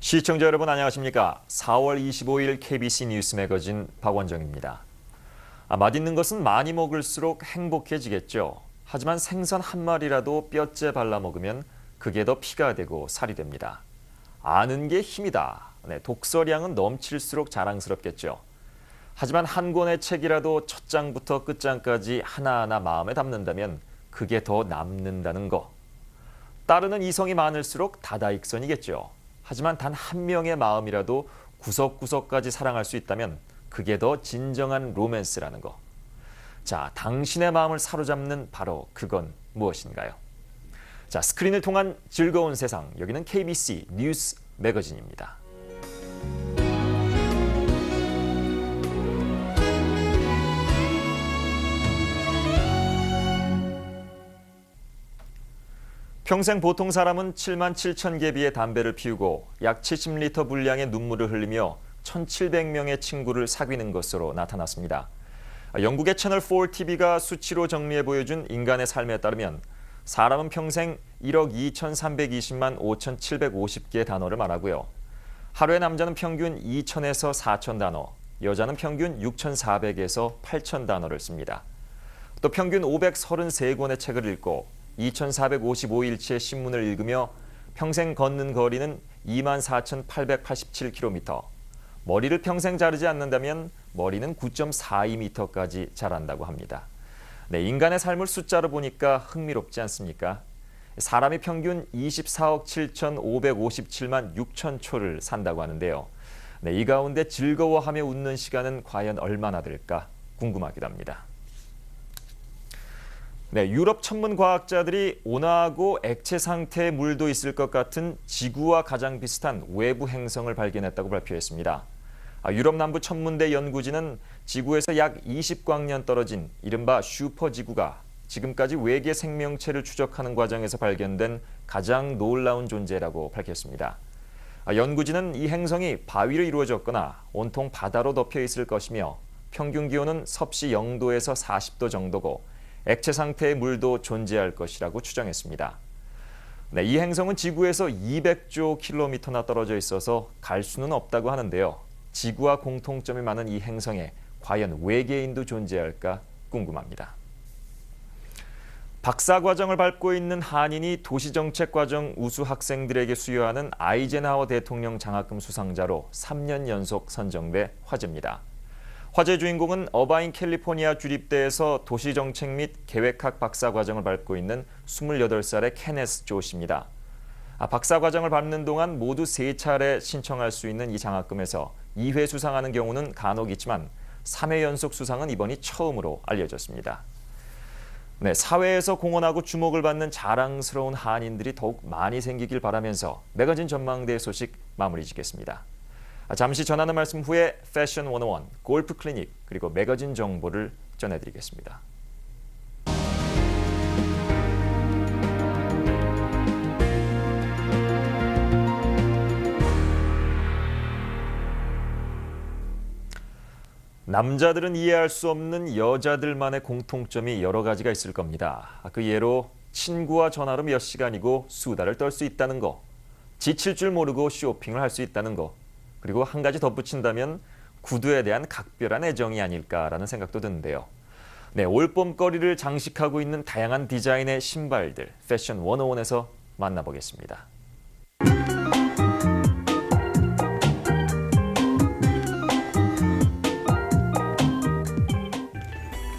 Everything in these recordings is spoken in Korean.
시청자 여러분 안녕하십니까? 4월 25일 KBC 뉴스 매거진 박원정입니다. 맛있는 것은 많이 먹을수록 행복해지겠죠. 하지만 생선 한 마리라도 뼈째 발라 먹으면 그게 더 피가 되고 살이 됩니다. 아는 게 힘이다. 독서량은 넘칠수록 자랑스럽겠죠. 하지만 한 권의 책이라도 첫 장부터 끝장까지 하나하나 마음에 담는다면 그게 더 남는다는 거. 따르는 이성이 많을수록 다다익선이겠죠. 하지만 단 한 명의 마음이라도 구석구석까지 사랑할 수 있다면 그게 더 진정한 로맨스라는 거. 자, 당신의 마음을 사로잡는 바로 그건 무엇인가요? 자, 스크린을 통한 즐거운 세상, 여기는 KBC 뉴스 매거진입니다. 평생 보통 사람은 7만 7천 개비의 담배를 피우고 약 70리터 분량의 눈물을 흘리며 1,700명의 친구를 사귀는 것으로 나타났습니다. 영국의 채널 4TV가 수치로 정리해 보여준 인간의 삶에 따르면 사람은 평생 1억 2,320만 5,750개의 단어를 말하고요. 하루에 남자는 평균 2,000에서 4,000 단어, 여자는 평균 6,400에서 8,000 단어를 씁니다. 또 평균 533권의 책을 읽고 2,455일치의 신문을 읽으며 평생 걷는 거리는 24,887km. 머리를 평생 자르지 않는다면 머리는 9.42m까지 자란다고 합니다. 네, 인간의 삶을 숫자로 보니까 흥미롭지 않습니까? 사람이 평균 24억 7,557만 6천 초를 산다고 하는데요. 네, 이 가운데 즐거워하며 웃는 시간은 과연 얼마나 될까 궁금하기도 합니다. 네, 유럽 천문 과학자들이 온화하고 액체 상태의 물도 있을 것 같은 지구와 가장 비슷한 외부 행성을 발견했다고 발표했습니다. 유럽 남부 천문대 연구진은 지구에서 약 20광년 떨어진 이른바 슈퍼지구가 지금까지 외계 생명체를 추적하는 과정에서 발견된 가장 놀라운 존재라고 밝혔습니다. 연구진은 이 행성이 바위로 이루어졌거나 온통 바다로 덮여 있을 것이며 평균 기온은 섭씨 0도에서 40도 정도고 액체 상태의 물도 존재할 것이라고 추정했습니다. 네, 이 행성은 지구에서 200조 킬로미터나 떨어져 있어서 갈 수는 없다고 하는데요. 지구와 공통점이 많은 이 행성에 과연 외계인도 존재할까 궁금합니다. 박사과정을 밟고 있는 한인이 도시정책과정 우수 학생들에게 수여하는 아이젠하워 대통령 장학금 수상자로 3년 연속 선정돼 화제입니다. 화제 주인공은 어바인 캘리포니아 주립대에서 도시정책 및 계획학 박사과정을 밟고 있는 28살의 케네스 조 씨입니다. 박사과정을 밟는 동안 모두 3차례 신청할 수 있는 이 장학금에서 2회 수상하는 경우는 간혹 있지만 3회 연속 수상은 이번이 처음으로 알려졌습니다. 네, 사회에서 공헌하고 주목을 받는 자랑스러운 한인들이 더욱 많이 생기길 바라면서 매거진 전망대 소식 마무리 짓겠습니다. 잠시 전하는 말씀 후에 패션 101, 골프 클리닉, 그리고 매거진 정보를 전해드리겠습니다. 남자들은 이해할 수 없는 여자들만의 공통점이 여러 가지가 있을 겁니다. 그 예로 친구와 전화로 몇 시간이고 수다를 떨 수 있다는 거, 지칠 줄 모르고 쇼핑을 할 수 있다는 거, 그리고 한 가지 덧붙인다면 구두에 대한 각별한 애정이 아닐까라는 생각도 드는데요. 네, 올봄거리를 장식하고 있는 다양한 디자인의 신발들, 패션 101에서 만나보겠습니다.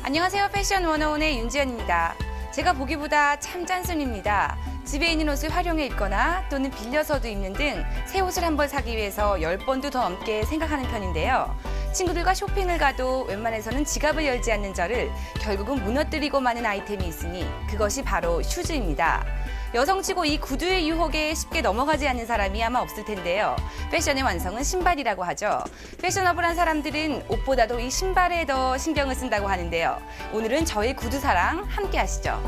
안녕하세요. 패션 101의 윤지연입니다. 제가 보기보다 참 짠순입니다. 집에 있는 옷을 활용해 입거나 또는 빌려서도 입는 등 새 옷을 한 번 사기 위해서 10번도 더 넘게 생각하는 편인데요. 친구들과 쇼핑을 가도 웬만해서는 지갑을 열지 않는 저를 결국은 무너뜨리고 마는 아이템이 있으니 그것이 바로 슈즈입니다. 여성치고 이 구두의 유혹에 쉽게 넘어가지 않는 사람이 아마 없을 텐데요. 패션의 완성은 신발이라고 하죠. 패셔너블한 사람들은 옷보다도 이 신발에 더 신경을 쓴다고 하는데요. 오늘은 저의 구두 사랑 함께 하시죠.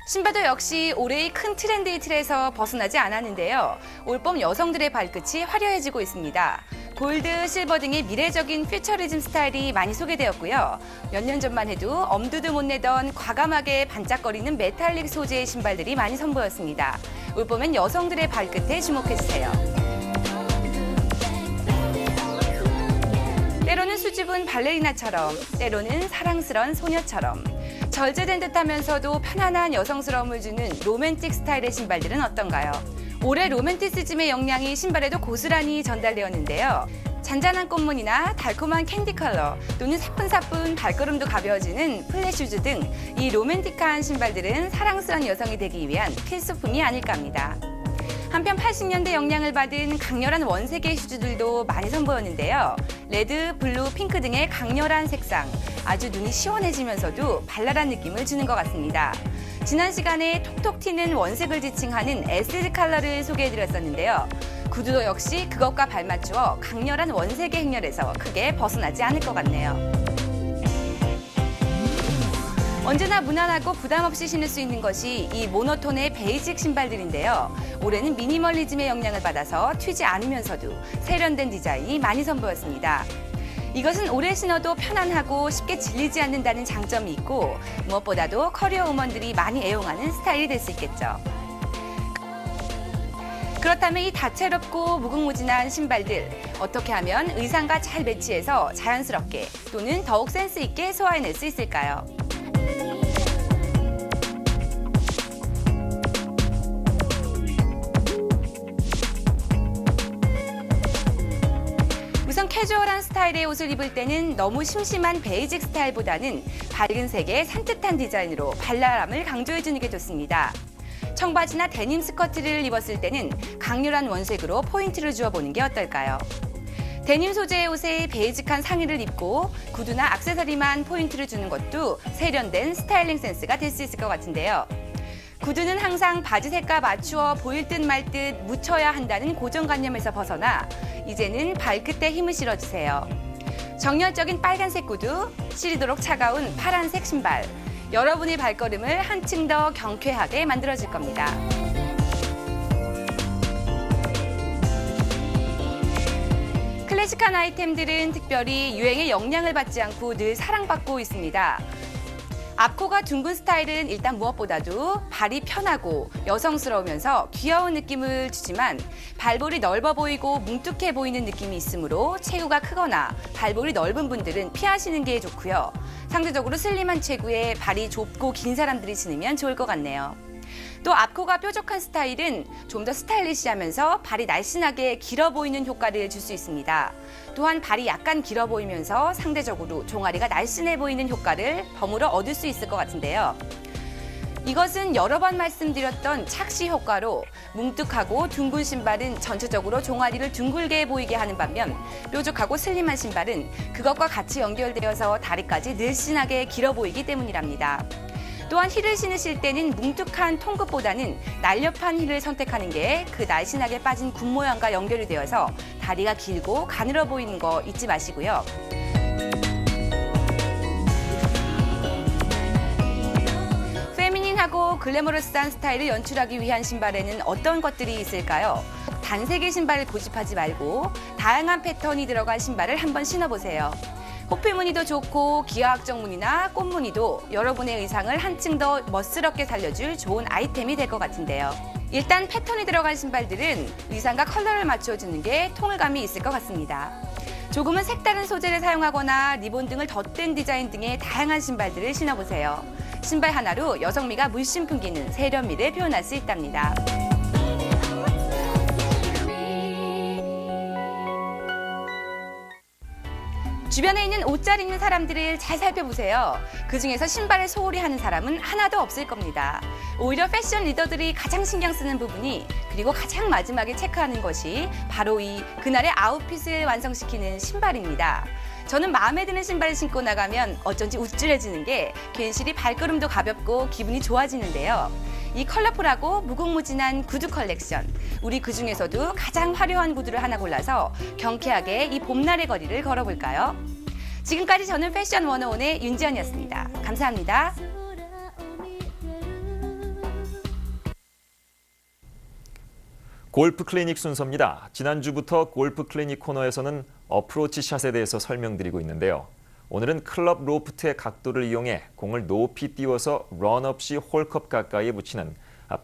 신발도 역시 올해의 큰 트렌드의 틀에서 벗어나지 않았는데요. 올봄 여성들의 발끝이 화려해지고 있습니다. 골드, 실버 등의 미래적인 퓨처리즘 스타일이 많이 소개되었고요. 몇 년 전만 해도 엄두도 못 내던 과감하게 반짝거리는 메탈릭 소재의 신발들이 많이 선보였습니다. 올 봄엔 여성들의 발끝에 주목해주세요. 때로는 수줍은 발레리나처럼, 때로는 사랑스런 소녀처럼 절제된 듯하면서도 편안한 여성스러움을 주는 로맨틱 스타일의 신발들은 어떤가요? 올해 로맨티시즘의 역량이 신발에도 고스란히 전달되었는데요. 잔잔한 꽃무늬나 달콤한 캔디 컬러 또는 사뿐사뿐 발걸음도 가벼워지는 플랫슈즈 등 이 로맨틱한 신발들은 사랑스러운 여성이 되기 위한 필수품이 아닐까 합니다. 한편 80년대 영향을 받은 강렬한 원색의 슈즈들도 많이 선보였는데요. 레드, 블루, 핑크 등의 강렬한 색상, 아주 눈이 시원해지면서도 발랄한 느낌을 주는 것 같습니다. 지난 시간에 톡톡 튀는 원색을 지칭하는 에스지 컬러를 소개해드렸었는데요. 구두도 역시 그것과 발맞추어 강렬한 원색의 행렬에서 크게 벗어나지 않을 것 같네요. 언제나 무난하고 부담 없이 신을 수 있는 것이 이 모노톤의 베이직 신발들인데요. 올해는 미니멀리즘의 영향을 받아서 튀지 않으면서도 세련된 디자인이 많이 선보였습니다. 이것은 오래 신어도 편안하고 쉽게 질리지 않는다는 장점이 있고 무엇보다도 커리어 우먼들이 많이 애용하는 스타일이 될 수 있겠죠. 그렇다면 이 다채롭고 무궁무진한 신발들 어떻게 하면 의상과 잘 매치해서 자연스럽게 또는 더욱 센스 있게 소화해낼 수 있을까요? 우선 캐주얼한 스타일의 옷을 입을 때는 너무 심심한 베이직 스타일보다는 밝은 색의 산뜻한 디자인으로 발랄함을 강조해주는 게 좋습니다. 청바지나 데님 스커트를 입었을 때는 강렬한 원색으로 포인트를 주어보는 게 어떨까요? 데님 소재의 옷에 베이직한 상의를 입고 구두나 액세서리만 포인트를 주는 것도 세련된 스타일링 센스가 될 수 있을 것 같은데요. 구두는 항상 바지 색과 맞추어 보일 듯 말 듯 묻혀야 한다는 고정관념에서 벗어나 이제는 발끝에 힘을 실어주세요. 정열적인 빨간색 구두, 시리도록 차가운 파란색 신발, 여러분의 발걸음을 한층 더 경쾌하게 만들어줄 겁니다. 클래식한 아이템들은 특별히 유행의 영향을 받지 않고 늘 사랑받고 있습니다. 앞코가 둥근 스타일은 일단 무엇보다도 발이 편하고 여성스러우면서 귀여운 느낌을 주지만 발볼이 넓어 보이고 뭉툭해 보이는 느낌이 있으므로 체구가 크거나 발볼이 넓은 분들은 피하시는 게 좋고요. 상대적으로 슬림한 체구에 발이 좁고 긴 사람들이 신으면 좋을 것 같네요. 또 앞코가 뾰족한 스타일은 좀 더 스타일리시하면서 발이 날씬하게 길어 보이는 효과를 줄 수 있습니다. 또한 발이 약간 길어 보이면서 상대적으로 종아리가 날씬해 보이는 효과를 덤으로 얻을 수 있을 것 같은데요. 이것은 여러 번 말씀드렸던 착시 효과로 뭉툭하고 둥근 신발은 전체적으로 종아리를 둥글게 보이게 하는 반면 뾰족하고 슬림한 신발은 그것과 같이 연결되어서 다리까지 늘씬하게 길어 보이기 때문이랍니다. 또한 힐을 신으실 때는 뭉툭한 통굽보다는 날렵한 힐을 선택하는 게 그 날씬하게 빠진 굽 모양과 연결이 되어서 다리가 길고 가늘어 보이는 거 잊지 마시고요. 페미닌하고 글래머러스한 스타일을 연출하기 위한 신발에는 어떤 것들이 있을까요? 단색의 신발을 고집하지 말고 다양한 패턴이 들어간 신발을 한번 신어보세요. 호피 무늬도 좋고 기하학적 무늬나 꽃 무늬도 여러분의 의상을 한층 더 멋스럽게 살려줄 좋은 아이템이 될 것 같은데요. 일단 패턴이 들어간 신발들은 의상과 컬러를 맞춰주는 게 통일감이 있을 것 같습니다. 조금은 색다른 소재를 사용하거나 리본 등을 덧댄 디자인 등의 다양한 신발들을 신어보세요. 신발 하나로 여성미가 물씬 풍기는 세련미를 표현할 수 있답니다. 주변에 있는 옷 잘 입는 사람들을 잘 살펴보세요. 그중에서 신발을 소홀히 하는 사람은 하나도 없을 겁니다. 오히려 패션 리더들이 가장 신경 쓰는 부분이 그리고 가장 마지막에 체크하는 것이 바로 이 그날의 아웃핏을 완성시키는 신발입니다. 저는 마음에 드는 신발을 신고 나가면 어쩐지 우쭐해지는 게 괜시리 발걸음도 가볍고 기분이 좋아지는데요. 이 컬러풀하고 무궁무진한 구두 컬렉션, 우리 그중에서도 가장 화려한 구두를 하나 골라서 경쾌하게 이 봄날의 거리를 걸어볼까요? 지금까지 저는 패션 101의 윤지연이었습니다. 감사합니다. 골프 클리닉 순서입니다. 지난주부터 골프 클리닉 코너에서는 어프로치 샷에 대해서 설명드리고 있는데요. 오늘은 클럽 로프트의 각도를 이용해 공을 높이 띄워서 런 없이 홀컵 가까이에 붙이는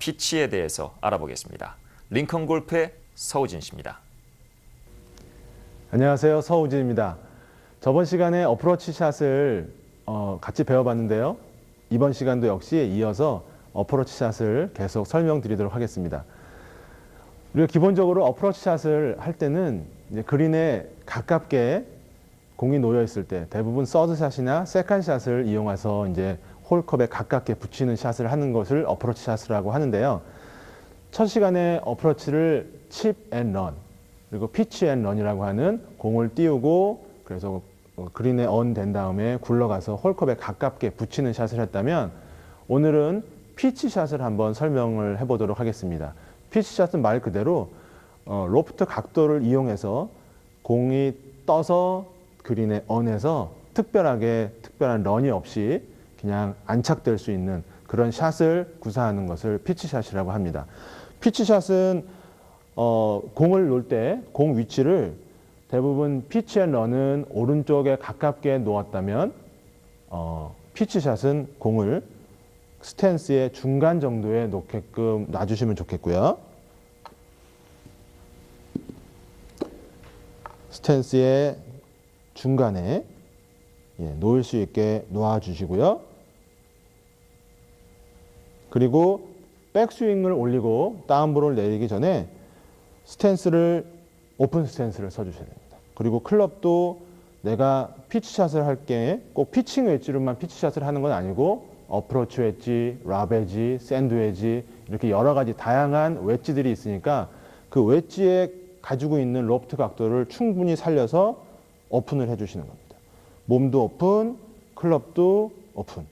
피치에 대해서 알아보겠습니다. 링컨 골프의 서우진 씨입니다. 안녕하세요. 서우진입니다. 저번 시간에 어프로치 샷을 같이 배워봤는데요. 이번 시간도 역시 이어서 어프로치 샷을 계속 설명드리도록 하겠습니다. 우리가 기본적으로 어프로치 샷을 할 때는 이제 그린에 가깝게 공이 놓여 있을 때 대부분 서드샷이나 세컨샷을 이용해서 이제 홀컵에 가깝게 붙이는 샷을 하는 것을 어프로치 샷이라고 하는데요. 첫 시간에 어프로치를 칩 앤 런, 그리고 피치 앤 런이라고 하는 공을 띄우고 그래서 그린에 언 된 다음에 굴러가서 홀컵에 가깝게 붙이는 샷을 했다면, 오늘은 피치 샷을 한번 설명을 해보도록 하겠습니다. 피치 샷은 말 그대로 로프트 각도를 이용해서 공이 떠서 그린에 언해서 특별한 런이 없이 그냥 안착될 수 있는 그런 샷을 구사하는 것을 피치 샷이라고 합니다. 피치 샷은 공을 놓을 때 공 위치를 대부분 피치 앤 런은 오른쪽에 가깝게 놓았다면 피치 샷은 공을 스탠스의 중간 정도에 놓게끔 놔주시면 좋겠고요. 스탠스의 중간에 놓을 수 있게 놓아주시고요. 그리고 백스윙을 올리고 다운볼을 내리기 전에 오픈 스탠스를 써주셔야 됩니다. 그리고 클럽도 내가 피치샷을 할 게 꼭 피칭 웨지로만 피치샷을 하는 건 아니고 어프로치 웨지, 랍 웨지, 샌드 웨지 이렇게 여러 가지 다양한 웨지들이 있으니까 그 웨지에 가지고 있는 로프트 각도를 충분히 살려서 오픈을 해주시는 겁니다. 몸도 오픈, 클럽도 오픈.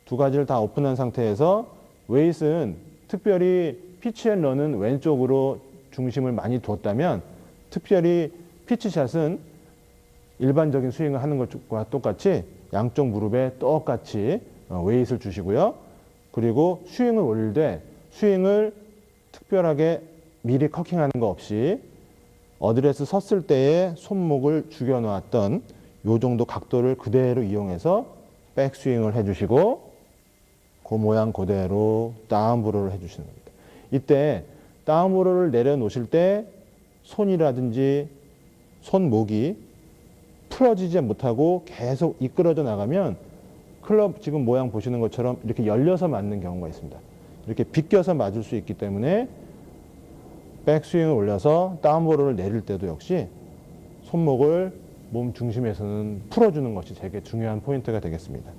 두 가지를 다 오픈한 상태에서 웨잇은 특별히 피치 앤 런은 왼쪽으로 중심을 많이 뒀다면, 특별히 피치샷은 일반적인 스윙을 하는 것과 똑같이 양쪽 무릎에 똑같이 웨잇을 주시고요. 그리고 스윙을 올릴 때 스윙을 특별하게 미리 커킹하는 거 없이 어드레스 섰을 때에 손목을 죽여 놓았던 요 정도 각도를 그대로 이용해서 백스윙을 해주시고 그 모양 그대로 다운브로를 해주시는 겁니다. 이때 다운브로를 내려놓으실 때 손이라든지 손목이 풀어지지 못하고 계속 이끌어져 나가면 클럽 지금 모양 보시는 것처럼 이렇게 열려서 맞는 경우가 있습니다. 이렇게 비껴서 맞을 수 있기 때문에 백스윙을 올려서 다운볼을 내릴 때도 역시 손목을 몸 중심에서는 풀어주는 것이 되게 중요한 포인트가 되겠습니다.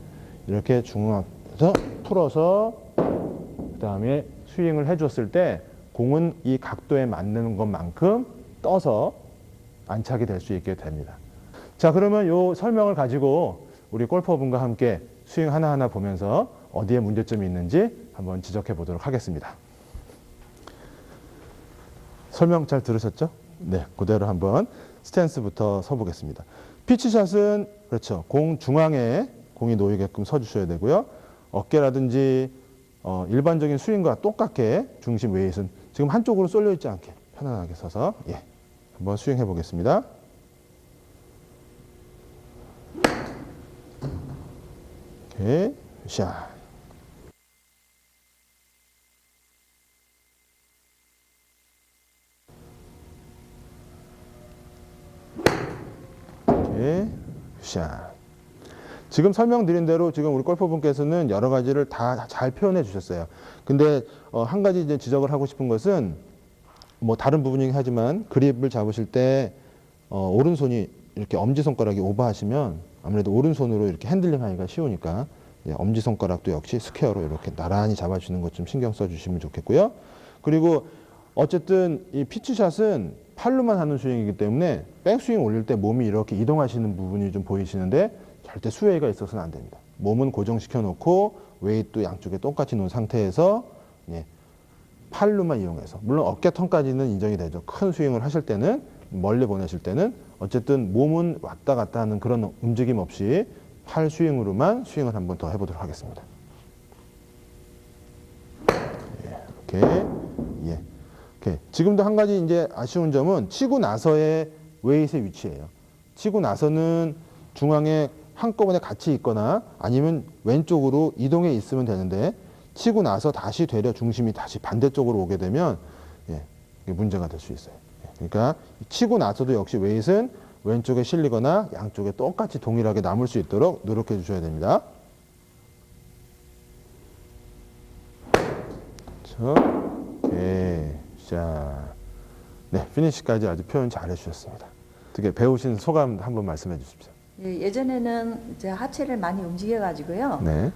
이렇게 중앙에서 풀어서 그 다음에 스윙을 해줬을 때 공은 이 각도에 맞는 것만큼 떠서 안착이 될 수 있게 됩니다. 자, 그러면 이 설명을 가지고 우리 골퍼분과 함께 스윙 하나하나 보면서 어디에 문제점이 있는지 한번 지적해 보도록 하겠습니다. 설명 잘 들으셨죠? 네, 그대로 한번 스탠스부터 서보겠습니다. 피치샷은 그렇죠. 공 중앙에 공이 놓이게끔 서주셔야 되고요. 어깨라든지 일반적인 스윙과 똑같게 중심 웨잇은 지금 한쪽으로 쏠려 있지 않게 편안하게 서서 한번 스윙해 보겠습니다. 오케이, 샷. 오케이, 샷. 지금 설명드린 대로 지금 우리 골퍼분께서는 여러 가지를 다 잘 표현해 주셨어요. 근데 한 가지 이제 지적을 하고 싶은 것은 뭐 다른 부분이긴 하지만 그립을 잡으실 때 오른손이 이렇게 엄지손가락이 오버하시면 아무래도 오른손으로 이렇게 핸들링 하기가 쉬우니까 엄지손가락도 역시 스퀘어로 이렇게 나란히 잡아주는 것 좀 신경 써주시면 좋겠고요. 그리고 어쨌든 이 피치샷은 팔로만 하는 스윙이기 때문에 백스윙 올릴 때 몸이 이렇게 이동하시는 부분이 좀 보이시는데 절대 수웨이가 있어서는 안 됩니다. 몸은 고정시켜 놓고 웨이트도 양쪽에 똑같이 놓은 상태에서 팔로만 이용해서, 물론 어깨 턴까지는 인정이 되죠. 큰 스윙을 하실 때는, 멀리 보내실 때는 어쨌든 몸은 왔다 갔다 하는 그런 움직임 없이 팔 스윙으로만 스윙을 한번 더 해보도록 하겠습니다. 이렇게 오케이. 지금도 한 가지 이제 아쉬운 점은 치고 나서의 웨이트의 위치예요. 치고 나서는 중앙에 한꺼번에 같이 있거나 아니면 왼쪽으로 이동해 있으면 되는데 치고 나서 다시 되려 중심이 다시 반대쪽으로 오게 되면 이게 문제가 될 수 있어요. 그러니까 치고 나서도 역시 웨이트는 왼쪽에 실리거나 양쪽에 똑같이 동일하게 남을 수 있도록 노력해 주셔야 됩니다. 그렇죠. 오케이. 자, 네, 피니시까지 아주 표현 잘 해주셨습니다. 어떻게 배우신 소감 한번 말씀해 주십시오. 예, 예전에는 이제 하체를 많이 움직여가지고요. 네.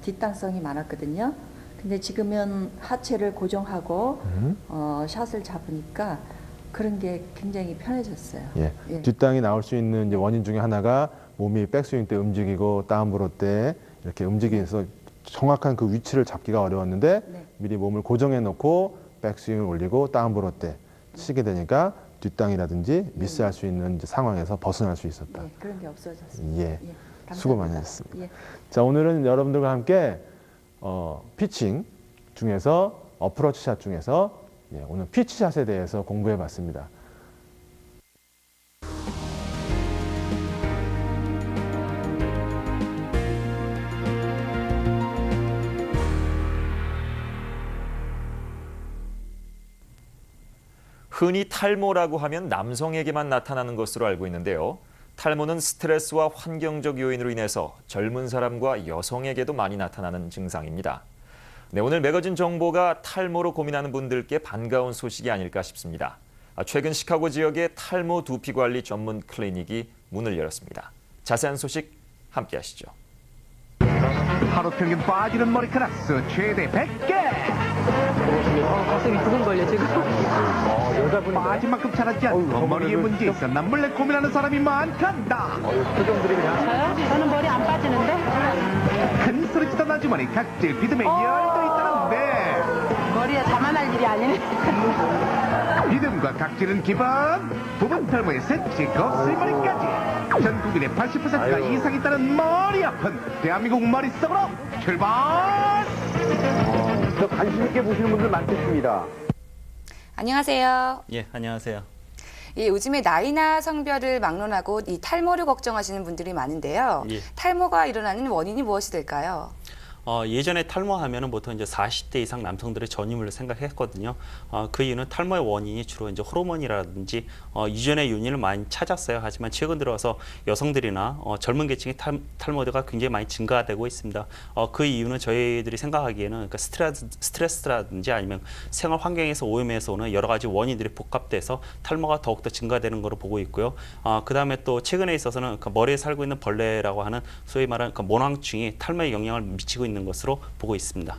뒷땅성이 많았거든요. 근데 지금은 하체를 고정하고 샷을 잡으니까 그런 게 굉장히 편해졌어요. 예. 예. 뒷땅이 나올 수 있는 이제 원인 중에 하나가 몸이 백스윙 때 움직이고 다운브로 때 이렇게 움직여서 정확한 그 위치를 잡기가 어려웠는데 네. 미리 몸을 고정해 놓고 백스윙을 올리고 다운브로 때 치게 되니까 뒷땅이라든지 미스할 수 있는 이제 상황에서 벗어날 수 있었다. 예, 그런 게 없어졌습니다. 예. 감사합니다. 수고 많이 하셨습니다. 예. 자, 오늘은 여러분들과 함께 피칭 중에서 어프로치 샷 중에서 오늘 피치샷에 대해서 공부해 봤습니다. 흔히 탈모라고 하면 남성에게만 나타나는 것으로 알고 있는데요. 탈모는 스트레스와 환경적 요인으로 인해서 젊은 사람과 여성에게도 많이 나타나는 증상입니다. 네, 오늘 매거진 정보가 탈모로 고민하는 분들께 반가운 소식이 아닐까 싶습니다. 최근 시카고 지역의 탈모 두피 관리 전문 클리닉이 문을 열었습니다. 자세한 소식 함께 하시죠. 하루 평균 빠지는 머리카락 수 최대 100개. 가슴이 두근거려 지금. 빠진 만큼 자라지 않고 머리에 문제 있었나 몰래 고민하는 사람이 많단다. 저요? 저는 머리 안 빠지는데 큰 소리치던 아주머니 각질 비듬에 열도 있다는데 머리에 자만할 일이 아니네. 비듬과 각질은 기본. 부분 탈모의 새치 곱슬머리까지 전국인의 80%가 이상 있다는 머리 아픈 대한민국 머리 속으로 출발. 더 관심 있게 보시는 분들 많겠습니다. 안녕하세요. 예, 안녕하세요. 예, 요즘에 나이나 성별을 막론하고 이 탈모를 걱정하시는 분들이 많은데요. 예. 탈모가 일어나는 원인이 무엇이 될까요? 예전에 탈모하면은 보통 이제 40대 이상 남성들의 전임을 생각했거든요. 그 이유는 탈모의 원인이 주로 이제 호르몬이라든지 유전의 요인을 많이 찾았어요. 하지만 최근 들어서 여성들이나 젊은 계층의 탈모가 굉장히 많이 증가되고 있습니다. 그 이유는 저희들이 생각하기에는 그러니까 스트레스라든지 아니면 생활 환경에서 오염에서 오는 여러 가지 원인들이 복합돼서 탈모가 더욱더 증가되는 것으로 보고 있고요. 그 다음에 또 최근에 있어서는 그러니까 머리에 살고 있는 벌레라고 하는 소위 말하는 그러니까 모낭충이 탈모에 영향을 미치고 있는 것으로 보고 있습니다.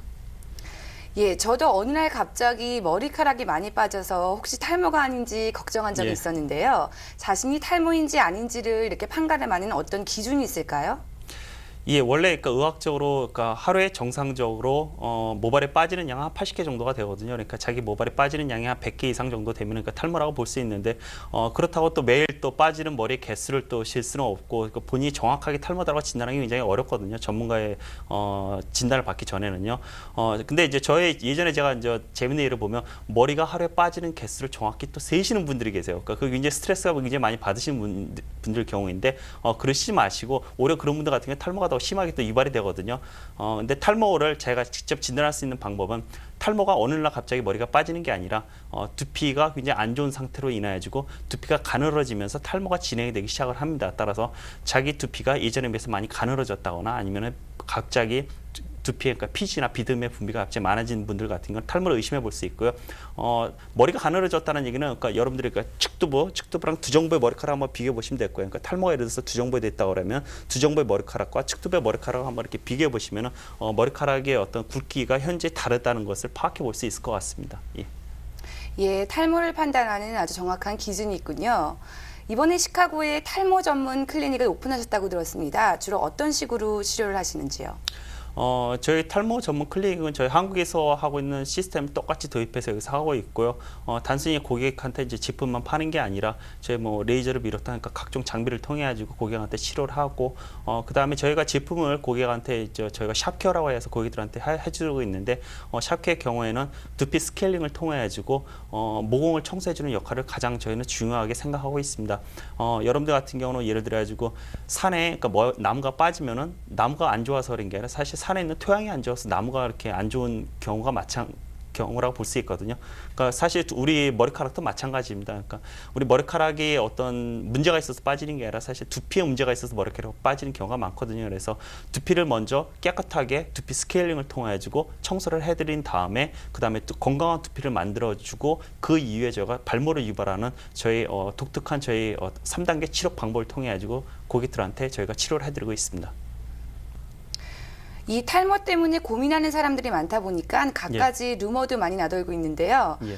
예, 저도 어느 날 갑자기 머리카락이 많이 빠져서 혹시 탈모가 아닌지 걱정한 적이 예. 있었는데요. 자신이 탈모인지 아닌지를 이렇게 판가름하는 어떤 기준이 있을까요? 예, 원래 그러니까 의학적으로 그러니까 하루에 정상적으로 모발에 빠지는 양은 한 80개 정도가 되거든요. 그러니까 자기 모발에 빠지는 양이 한 100개 이상 정도 되면 그러니까 탈모라고 볼 수 있는데 그렇다고 또 매일 또 빠지는 머리의 개수를 또 실 수는 없고 그러니까 본인이 정확하게 탈모다라고 진단하기 굉장히 어렵거든요. 전문가의 진단을 받기 전에는요. 근데 이제 예전에 제가 이제 재밌는 예를 보면 머리가 하루에 빠지는 개수를 정확히 또 세시는 분들이 계세요. 그러니까 그 굉장히 스트레스가 굉장히 많이 받으시는 분들 경우인데 그러시지 마시고 오히려 그런 분들 같은 경우 탈모가 더 심하게 또 유발이 되거든요. 근데 탈모를 제가 직접 진단할 수 있는 방법은 탈모가 어느 날 갑자기 머리가 빠지는 게 아니라 두피가 굉장히 안 좋은 상태로 인하여지고 두피가 가늘어지면서 탈모가 진행이 되기 시작을 합니다. 따라서 자기 두피가 예전에 비해서 많이 가늘어졌다거나 아니면 갑자기 두피에 그러니까 피지나 비듬의 분비가 갑자기 많아진 분들 같은 건 탈모를 의심해 볼 수 있고요. 머리가 가늘어졌다는 얘기는 그러니까 여러분들이 그러니까 측두부랑 두정부의 머리카락 한번 비교해 보시면 될 거예요. 그러니까 탈모가 예를 들어서 두정부에 됐다고 그러면 두정부의 머리카락과 측두부의 머리카락을 한번 이렇게 비교해 보시면은 머리카락의 어떤 굵기가 현재 다르다는 것을 파악해 볼 수 있을 것 같습니다. 예. 예, 탈모를 판단하는 아주 정확한 기준이 있군요. 이번에 시카고에 탈모 전문 클리닉을 오픈하셨다고 들었습니다. 주로 어떤 식으로 치료를 하시는지요? 저희 탈모 전문 클리닉은 저희 한국에서 하고 있는 시스템 똑같이 도입해서 여기서 하고 있고요. 단순히 고객한테 이제 제품만 파는 게 아니라 저희 뭐 레이저를 비롯한 그러니까 각종 장비를 통해 가지고 고객한테 치료를 하고 그다음에 저희가 제품을 고객한테 이제 저희가 샵케어라고 해서 고객들한테 해주고 있는데 샵케어 경우에는 두피 스케일링을 통해 가지고 모공을 청소해주는 역할을 가장 저희는 중요하게 생각하고 있습니다. 여러분들 같은 경우는 예를 들어 가지고 산에 그러니까 나무가 빠지면은 나무가 안 좋아서 그런 게 아니라 사실 산에 있는 토양이 안 좋아서 나무가 이렇게 안 좋은 경우가 경우라고 볼 수 있거든요. 그러니까 사실 우리 머리카락도 마찬가지입니다. 그러니까 우리 머리카락이 어떤 문제가 있어서 빠지는 게 아니라 사실 두피에 문제가 있어서 머리카락이 빠지는 경우가 많거든요. 그래서 두피를 먼저 깨끗하게 두피 스케일링을 통해 가지고 청소를 해드린 다음에 그 다음에 또 건강한 두피를 만들어주고 그 이후에 저희가 발모를 유발하는 저희 독특한 저희 3단계 치료 방법을 통해 가지고 고객들한테 저희가 치료를 해드리고 있습니다. 이 탈모 때문에 고민하는 사람들이 많다 보니까 갖가지 루머도 많이 나돌고 있는데요. 예.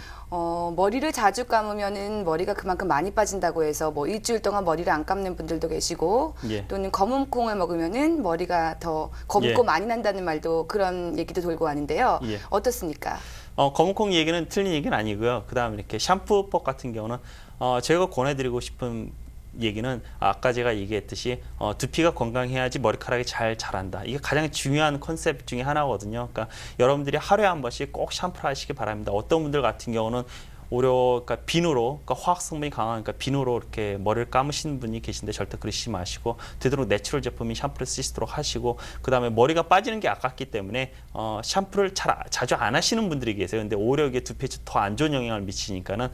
머리를 자주 감으면은 머리가 그만큼 많이 빠진다고 해서 뭐 일주일 동안 머리를 안 감는 분들도 계시고 예. 또는 검은 콩을 먹으면은 머리가 더 검고 예. 많이 난다는 말도 그런 얘기도 돌고 하는데요. 예. 어떻습니까? 검은콩 얘기는 틀린 얘기는 아니고요. 그다음에 이렇게 샴푸법 같은 경우는 제가 권해드리고 싶은 얘기는 아까 제가 얘기했듯이 두피가 건강해야지 머리카락이 잘 자란다. 이게 가장 중요한 컨셉 중에 하나거든요. 그러니까 여러분들이 하루에 한 번씩 꼭 샴푸를 하시기 바랍니다. 어떤 분들 같은 경우는 오히려 그러니까 비누로 그러니까 화학 성분이 강한 그러니까 비누로 이렇게 머리를 감으시는 분이 계신데 절대 그러시지 마시고 되도록 내추럴 제품인 샴푸를 쓰시도록 하시고 그다음에 머리가 빠지는 게 아깝기 때문에 샴푸를 자주 안 하시는 분들이 계세요. 근데 오히려 이게 두피에 더 안 좋은 영향을 미치니까는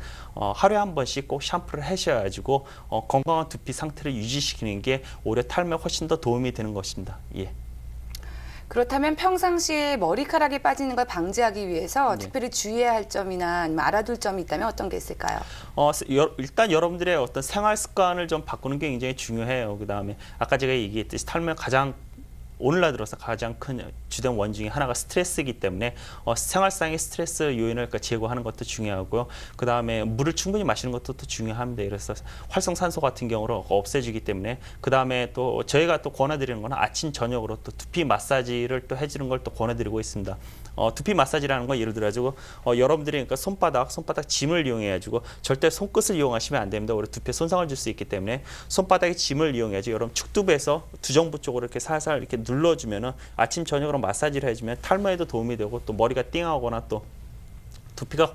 하루에 한 번씩 꼭 샴푸를 하셔야 가지고 건강한 두피 상태를 유지시키는 게 오히려 탈모에 훨씬 더 도움이 되는 것입니다. 예. 그렇다면 평상시에 머리카락이 빠지는 걸 방지하기 위해서 특별히 주의해야 할 점이나 아니면 알아둘 점이 있다면 어떤 게 있을까요? 일단 여러분들의 어떤 생활 습관을 좀 바꾸는 게 굉장히 중요해요. 그다음에 아까 제가 얘기했듯이 탈모의 오늘날 들어서 가장 큰 주된 원인 중에 하나가 스트레스이기 때문에 생활상의 스트레스 요인을 그러니까 제거하는 것도 중요하고요. 그 다음에 물을 충분히 마시는 것도 또 중요합니다. 그래서 활성산소 같은 경우로 없애주기 때문에 그 다음에 또 저희가 또 권해드리는 거는 아침 저녁으로 또 두피 마사지를 또 해주는 걸 또 권해드리고 있습니다. 두피 마사지라는 건 예를 들어가지고 여러분들이 그러니까 손바닥 짐을 이용해가지고 절대 손끝을 이용하시면 안 됩니다. 오히려 두피에 손상을 줄 수 있기 때문에 손바닥에 짐을 이용해가지고 여러분 축두부에서 두정부 쪽으로 이렇게 살살 이렇게 눌러주면은 아침 저녁으로 마사지를 해주면 탈모에도 도움이 되고 또 머리가 띵하거나 또 두피가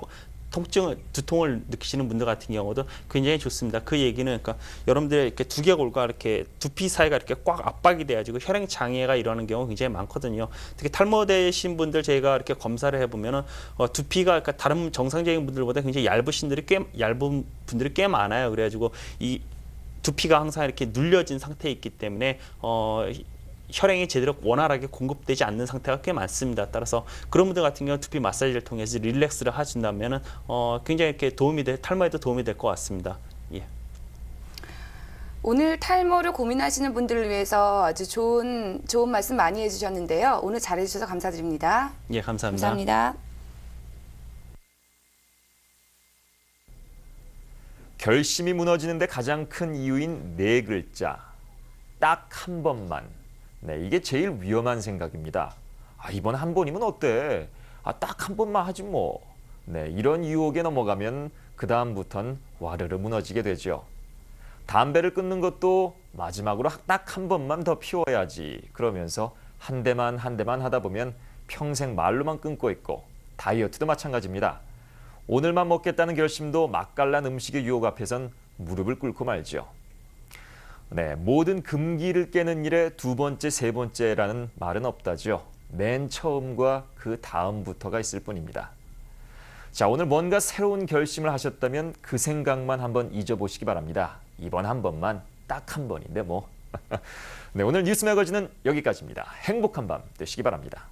두통을 느끼시는 분들 같은 경우도 굉장히 좋습니다. 그 얘기는 그러니까 여러분들의 이렇게 두개골과 이렇게 두피 사이가 이렇게 꽉 압박이 돼가지고 혈행 장애가 일어나는 경우가 굉장히 많거든요. 특히 탈모되신 분들 제가 이렇게 검사를 해보면은 두피가 그러니까 다른 정상적인 분들보다 굉장히 얇은 분들이 꽤 많아요. 그래가지고 이 두피가 항상 이렇게 눌려진 상태에 있기 때문에 혈행이 제대로 원활하게 공급되지 않는 상태가 꽤 많습니다. 따라서 그런 분들 같은 경우 두피 마사지를 통해서 릴렉스를 해준다면은 굉장히 이렇게 탈모에도 도움이 될 것 같습니다. 예. 오늘 탈모를 고민하시는 분들을 위해서 아주 좋은 말씀 많이 해주셨는데요. 오늘 잘해주셔서 감사드립니다. 예, 감사합니다. 감사합니다. 결심이 무너지는데 가장 큰 이유인 네 글자. 딱 한 번만. 네, 이게 제일 위험한 생각입니다. 이번 한 번이면 어때? 딱 한 번만 하지 뭐. 네, 이런 유혹에 넘어가면 그 다음부턴 와르르 무너지게 되죠. 담배를 끊는 것도 마지막으로 딱 한 번만 더 피워야지. 그러면서 한 대만 하다 보면 평생 말로만 끊고 있고 다이어트도 마찬가지입니다. 오늘만 먹겠다는 결심도 맛깔난 음식의 유혹 앞에선 무릎을 꿇고 말죠. 네, 모든 금기를 깨는 일에 두 번째, 세 번째라는 말은 없다죠. 맨 처음과 그 다음부터가 있을 뿐입니다. 자, 오늘 뭔가 새로운 결심을 하셨다면 그 생각만 한번 잊어보시기 바랍니다. 이번 한 번만, 딱 한 번인데 뭐. 네, 오늘 뉴스 매거진은 여기까지입니다. 행복한 밤 되시기 바랍니다.